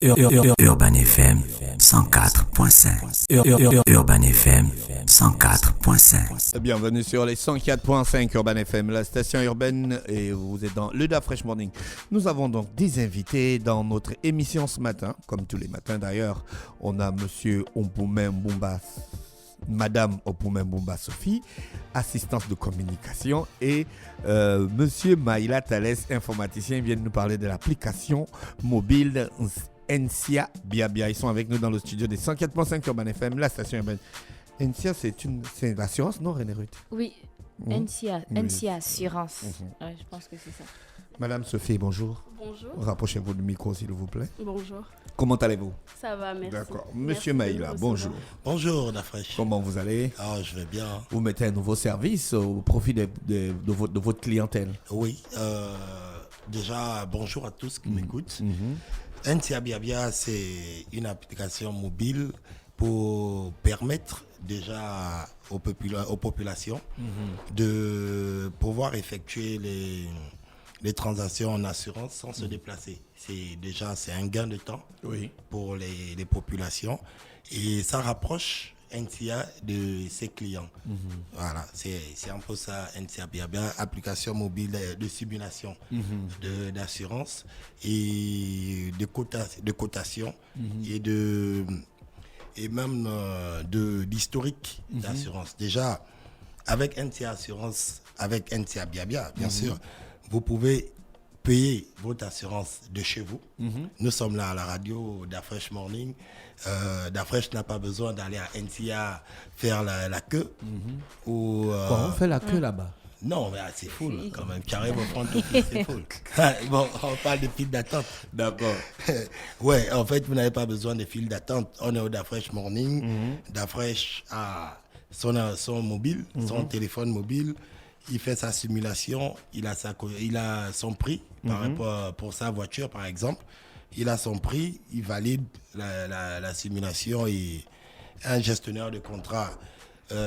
Urban FM 104.5. Urban FM 104.5. Bienvenue sur les 104.5 Urban FM, la station urbaine, et vous êtes dans le Da Fresh Morning. Nous avons donc des invités dans notre émission ce matin, comme tous les matins d'ailleurs. On a Monsieur Ompoumen Boumba, Madame Ompoumen Boumba Sophie, assistante de communication, et Monsieur Maïla Thalès, informaticien. Ils viennent nous parler de l'application mobile NSIA Biabia. Ils sont avec nous dans le studio des 104.5 Urban FM, la station urbaine. NSIA, c'est l'assurance, non, René Ruth? Oui, NSIA, NSIA Assurance. Ouais, je pense que c'est ça. Madame Sophie, bonjour. Bonjour. Rapprochez-vous du micro, s'il vous plaît. Bonjour. Comment allez-vous? Ça va, merci. D'accord. Monsieur Maïla, bonjour. Bonjour, Da Fresh. Comment vous allez? Ah, je vais bien. Vous mettez un nouveau service au profit de votre clientèle. Oui. Déjà, bonjour à tous qui m'écoutent. NSIA Biabia, c'est une application mobile pour permettre déjà aux populations de pouvoir effectuer les transactions en assurance sans se déplacer. C'est un gain de temps pour les populations, et ça rapproche NSIA de ses clients. Voilà, c'est un peu ça, NSIA Biabia, application mobile de simulation d'assurance et de cotation et même d'historique d'assurance. Déjà, avec NSIA Assurance, avec NSIA Biabia, bien sûr, vous pouvez payer votre assurance de chez vous. Nous sommes là à la radio Da Fresh Morning. Da Fresh n'a pas besoin d'aller à NSIA faire la queue. On fait la queue là-bas? Non, mais c'est full quand même. Carrément, c'est full. Bon, on parle de files d'attente. D'accord. Ouais, en fait, vous n'avez pas besoin de files d'attente. On est au Da Fresh Morning. Da Fresh a son mobile, son téléphone mobile. Il fait sa simulation, il a son prix par rapport pour sa voiture, par exemple. Il a son prix, il valide la simulation, et un gestionnaire de contrat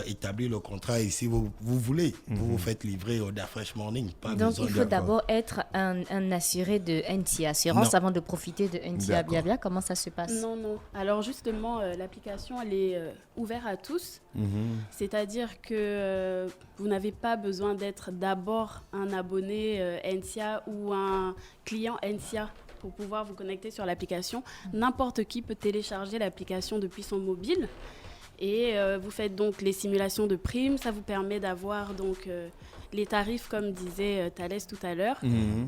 établit le contrat. Et si vous voulez, vous faites livrer au Da Fresh Morning. Donc, il faut d'abord être un assuré de NSIA Assurance avant de profiter de NSIA Biabia. Comment ça se passe? Non. Alors justement, l'application, elle est ouverte à tous. C'est-à-dire que vous n'avez pas besoin d'être d'abord un abonné NSIA ou un client NSIA pour pouvoir vous connecter sur l'application. N'importe qui peut télécharger l'application depuis son mobile. Et vous faites donc les simulations de primes. Ça vous permet d'avoir donc les tarifs, comme disait Thalès tout à l'heure.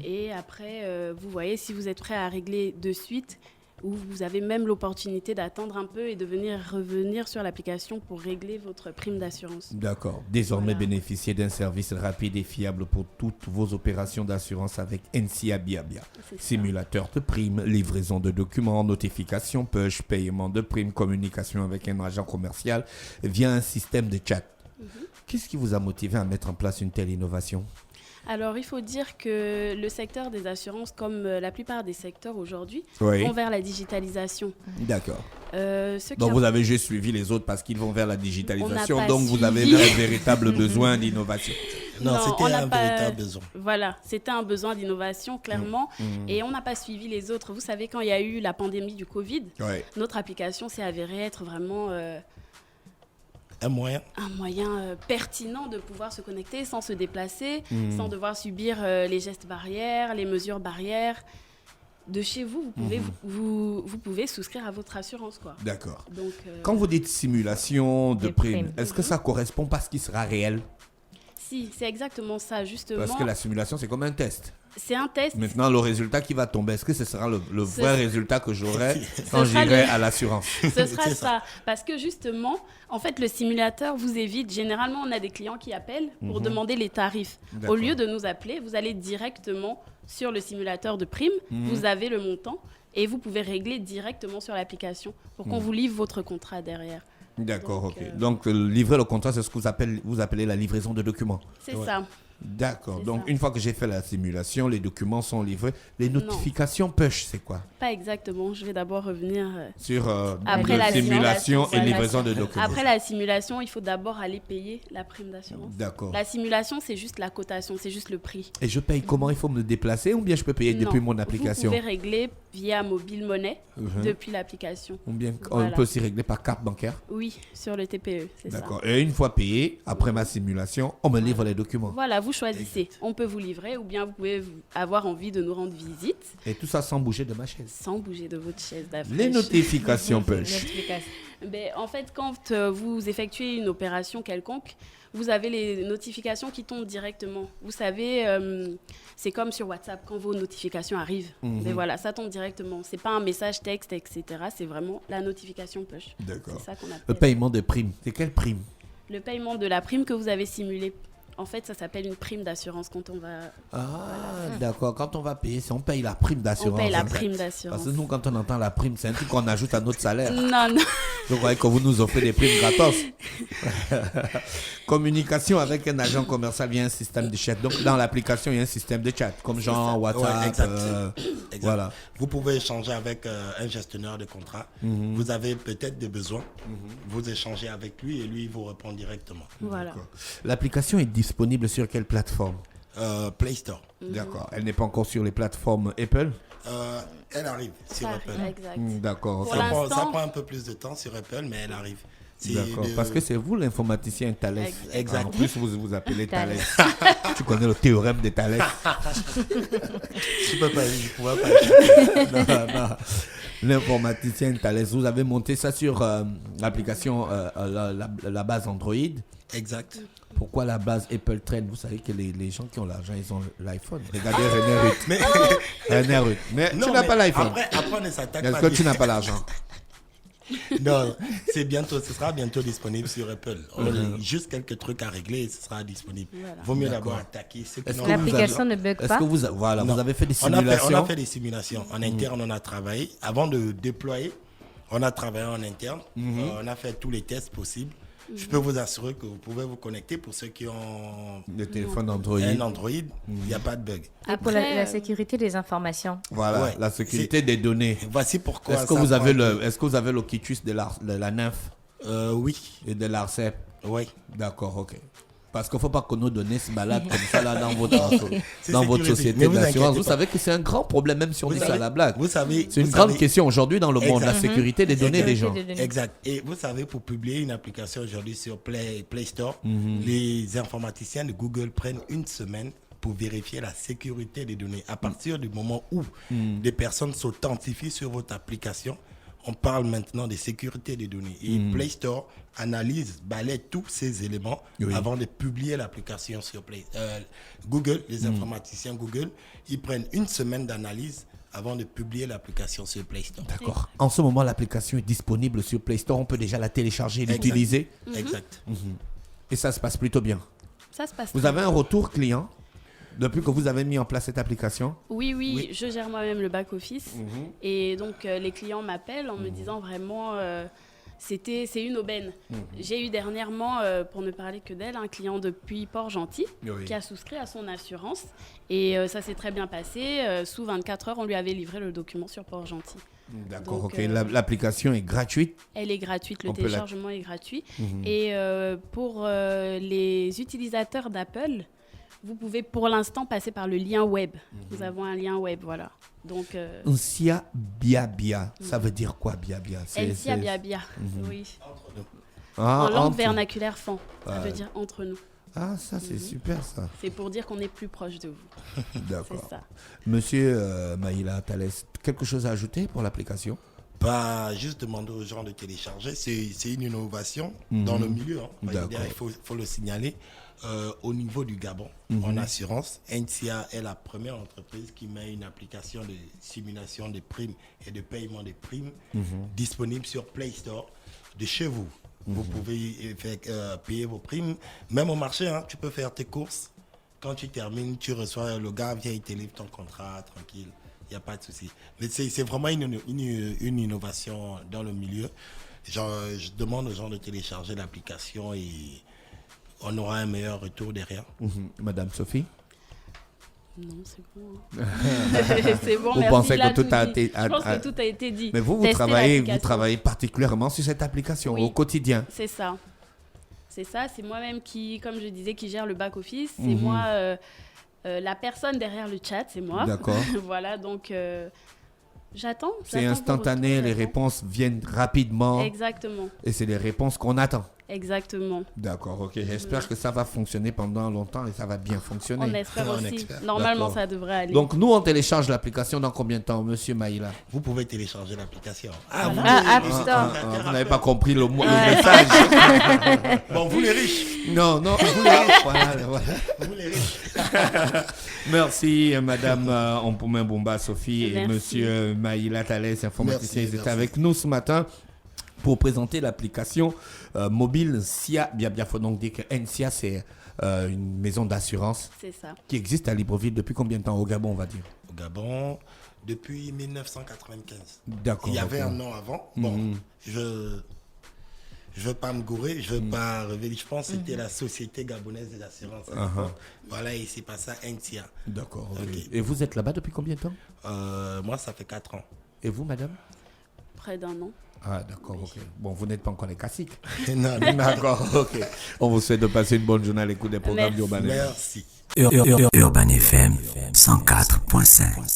Et après, vous voyez si vous êtes prêt à régler de suite, ou vous avez même l'opportunité d'attendre un peu et de revenir sur l'application pour régler votre prime d'assurance. D'accord. Désormais, bénéficiez d'un service rapide et fiable pour toutes vos opérations d'assurance avec NSIA Biabia. Simulateur de primes, livraison de documents, notification push, paiement de primes, communication avec un agent commercial via un système de chat. Qu'est-ce qui vous a motivé à mettre en place une telle innovation? Alors, il faut dire que le secteur des assurances, comme la plupart des secteurs aujourd'hui, vont vers la digitalisation. D'accord. Donc, vous avez juste suivi les autres parce qu'ils vont vers la digitalisation. Donc, vous avez un véritable besoin d'innovation. Non, c'était un véritable besoin. Voilà, c'était un besoin d'innovation, clairement. Et on n'a pas suivi les autres. Vous savez, quand il y a eu la pandémie du Covid, notre application s'est avérée être vraiment... Un moyen pertinent de pouvoir se connecter sans se déplacer, sans devoir subir les gestes barrières, les mesures barrières. De chez vous, vous pouvez souscrire à votre assurance, quoi. D'accord. Donc, quand vous dites simulation de primes, est-ce que ça correspond pas à ce qui sera réel? Si, c'est exactement ça, justement. Parce que la simulation, c'est comme un test. C'est un test. Maintenant, le résultat qui va tomber, est-ce que ce sera le vrai résultat que j'aurai quand j'irai à l'assurance? Ce sera ça. Parce que justement, en fait, le simulateur vous évite. Généralement, on a des clients qui appellent pour demander les tarifs. Au lieu de nous appeler, vous allez directement sur le simulateur de primes. Vous avez le montant et vous pouvez régler directement sur l'application pour qu'on vous livre votre contrat derrière. D'accord, ok. Donc, livrer le contrat, c'est ce que vous appelez la livraison de documents. C'est ça. D'accord. Donc, une fois que j'ai fait la simulation, les documents sont livrés. Les notifications push, c'est quoi? Pas exactement. Je vais d'abord revenir sur après la simulation et livraison de documents. Après la simulation, il faut d'abord aller payer la prime d'assurance. D'accord. La simulation, c'est juste la cotation, c'est juste le prix. Et je paye comment? Il faut me déplacer ou bien je peux payer depuis mon application? Vous pouvez régler via mobile monnaie depuis l'application. Ou bien on peut aussi régler par carte bancaire. Oui, sur le TPE, c'est ça. D'accord. Et une fois payé, après ma simulation, on me livre les documents. Voilà, vous choisissez. On peut vous livrer ou bien vous pouvez avoir envie de nous rendre visite. Et tout ça sans bouger de ma chaise. Sans bouger de votre chaise d'affaires. Les notifications push. En fait, quand vous effectuez une opération quelconque, vous avez les notifications qui tombent directement. Vous savez, c'est comme sur WhatsApp, quand vos notifications arrivent. Mais voilà, ça tombe directement. Ce n'est pas un message texte, etc. C'est vraiment la notification push. D'accord. C'est ça qu'on appelle. Le paiement de primes, c'est quelle prime? Le paiement de la prime que vous avez simulée. En fait, ça s'appelle une prime d'assurance quand on va... D'accord. Quand on va payer, on paye la prime d'assurance. On paye la prime d'assurance. Parce que nous, quand on entend la prime, c'est un truc qu'on ajoute à notre salaire. Non. Vous voyez que vous nous offrez des primes gratos. Communication avec un agent commercial via un système de chat. Donc, dans l'application, il y a un système de chat, comme genre WhatsApp. Exact. Voilà. Vous pouvez échanger avec un gestionnaire de contrat. Vous avez peut-être des besoins. Vous échangez avec lui et lui, il vous répond directement. Voilà. L'application est disponible sur quelle plateforme? Play Store. D'accord. Elle n'est pas encore sur les plateformes Apple? Elle arrive sur Apple. Exact. D'accord. Pour ok. l'instant- Ça prend un peu plus de temps sur Apple, mais elle arrive. C'est D'accord. Parce que c'est vous l'informaticien Thalès. Exact. En plus, vous vous appelez Thalès. Thalès. Tu connais le théorème de Thalès. Je peux pas, je pourrais pas. Non. L'informaticien Thalès. Vous avez monté ça sur l'application, la base Android. Exact. Pourquoi la base Apple traîne? Vous savez que les gens qui ont l'argent, ils ont l'iPhone. Regardez René Ruth. Mais, René Ruth. Mais non, tu n'as mais pas l'iPhone. Après, on ne s'attaque Est-ce pas. que tu n'as pas l'argent? Non, ce sera bientôt disponible sur Apple. Juste quelques trucs à régler et ce sera disponible. Voilà. Vaut mieux d'abord attaquer ceux qui Est-ce n'ont que pas. vous L'application ne bug Est-ce pas. que vous avez fait des On simulations? a fait des simulations. En interne, on a travaillé. Avant de déployer, on a travaillé en interne. On a fait tous les tests possibles. Je peux vous assurer que vous pouvez vous connecter pour ceux qui ont Le téléphone Android. un Android. Il n'y a pas de bug. Et pour la Après, sécurité des informations. Voilà, Ouais. la sécurité des données. Voici pourquoi. Est-ce que vous avez le quitus de la NINF Oui. et de l'ARCEP? Oui. D'accord, ok. Parce qu'il ne faut pas que nos données se baladent comme ça là, dans votre sécurisé. société Mais vous d'assurance. inquiétez Vous pas. savez que c'est un grand problème, même si on dit ça à la blague. Vous savez. C'est une vous grande savez- question aujourd'hui dans le monde, la Exact. sécurité des données des gens. Exact. Et vous savez, pour publier une application aujourd'hui sur Play Store, les informaticiens de Google prennent une semaine pour vérifier la sécurité des données. À partir du moment où des personnes s'authentifient sur votre application, on parle maintenant de sécurité des données. Et Play Store analyse, balaie tous ces éléments avant de publier l'application sur Google. Les informaticiens Google, ils prennent une semaine d'analyse avant de publier l'application sur Play Store. D'accord. En ce moment, l'application est disponible sur Play Store. On peut déjà la télécharger et Exact. l'utiliser. Exact. Et ça se passe plutôt bien. Ça se passe Vous très avez un retour client depuis que vous avez mis en place cette application? Oui, je gère moi-même le back-office. Et donc, les clients m'appellent en me disant vraiment, c'est une aubaine. J'ai eu dernièrement, pour ne parler que d'elle, un client depuis Port-Gentil qui a souscrit à son assurance. Et ça s'est très bien passé. Sous 24 heures, on lui avait livré le document sur Port-Gentil. D'accord, Donc, ok. L'application est gratuite. Elle est gratuite, le On peut la- téléchargement est gratuit. Et pour les utilisateurs d'Apple, vous pouvez pour l'instant passer par le lien web. Nous avons un lien web, voilà. Donc, Nsia Biabia, ça veut dire quoi Biabia? Elsia Biabia, oui. Ah, En langue entre- vernaculaire fan, ça veut dire entre nous. Ah, ça c'est super ça. C'est pour dire qu'on est plus proche de vous. C'est D'accord. ça. Monsieur Maïla Thalès, quelque chose à ajouter pour l'application? Pas juste demander aux gens de télécharger. C'est une innovation dans le milieu. Hein. Enfin, je veux dire, D'accord. il faut le signaler. Au niveau du Gabon, en assurance, NCA est la première entreprise qui met une application de simulation des primes et de paiement des primes disponible sur Play Store de chez vous. Vous pouvez payer vos primes. Même au marché, hein, tu peux faire tes courses. Quand tu termines, tu reçois le gars, vient, il te livre ton contrat, tranquille. Il n'y a pas de souci. Mais c'est vraiment une innovation dans le milieu. Genre, je demande aux gens de télécharger l'application et on aura un meilleur retour derrière. Madame Sophie? Non, c'est bon. C'est bon, Vous merci, pensez il a que tout tout a dit. été- Je pense que tout a été dit. Mais vous Testez travaillez l'application. particulièrement sur cette application Oui. au quotidien. C'est ça. C'est ça, c'est moi-même qui, comme je disais, qui gère le back-office. C'est moi, la personne derrière le chat, c'est moi. D'accord. Voilà, donc J'attends. C'est instantané, les réponses viennent rapidement. Exactement. Et c'est les réponses qu'on attend. Exactement. D'accord, ok. J'espère que ça va fonctionner pendant longtemps et ça va bien fonctionner. On espère On aussi. espère. Normalement, D'accord. ça devrait aller. Donc, nous, on télécharge l'application dans combien de temps, monsieur Maïla? Vous pouvez télécharger l'application. App Store. Vous n'avez pas compris le message. Bon, vous les riches. Non, vous les riches. Voilà. Vous les riches. Merci, madame Ompoumé Boumba Sophie et Merci. monsieur Maïla Thalès, informaticien. Ils étaient Merci. avec nous ce matin pour présenter l'application mobile NSIA Biabia. Il faut donc dire que NSIA, c'est une maison d'assurance C'est ça. qui existe à Libreville depuis combien de temps au Gabon, on va dire? Au Gabon, depuis 1995. D'accord. Il y avait ok. un nom avant. Bon, je veux pas me gourer, je veux pas révéler. Je pense que c'était la Société gabonaise des assurances. Voilà, et c'est passé à NSIA. D'accord. ok. Ok. Et vous êtes là-bas depuis combien de temps? Moi, ça fait 4 ans. Et vous, madame? Près d'un an. Ah, d'accord, ok. Bon, vous n'êtes pas encore les classiques. Non, D'accord, ok. On vous souhaite de passer une bonne journée à l'écoute des programmes Merci. d'Urban FM. merci. Urban FM 104.5.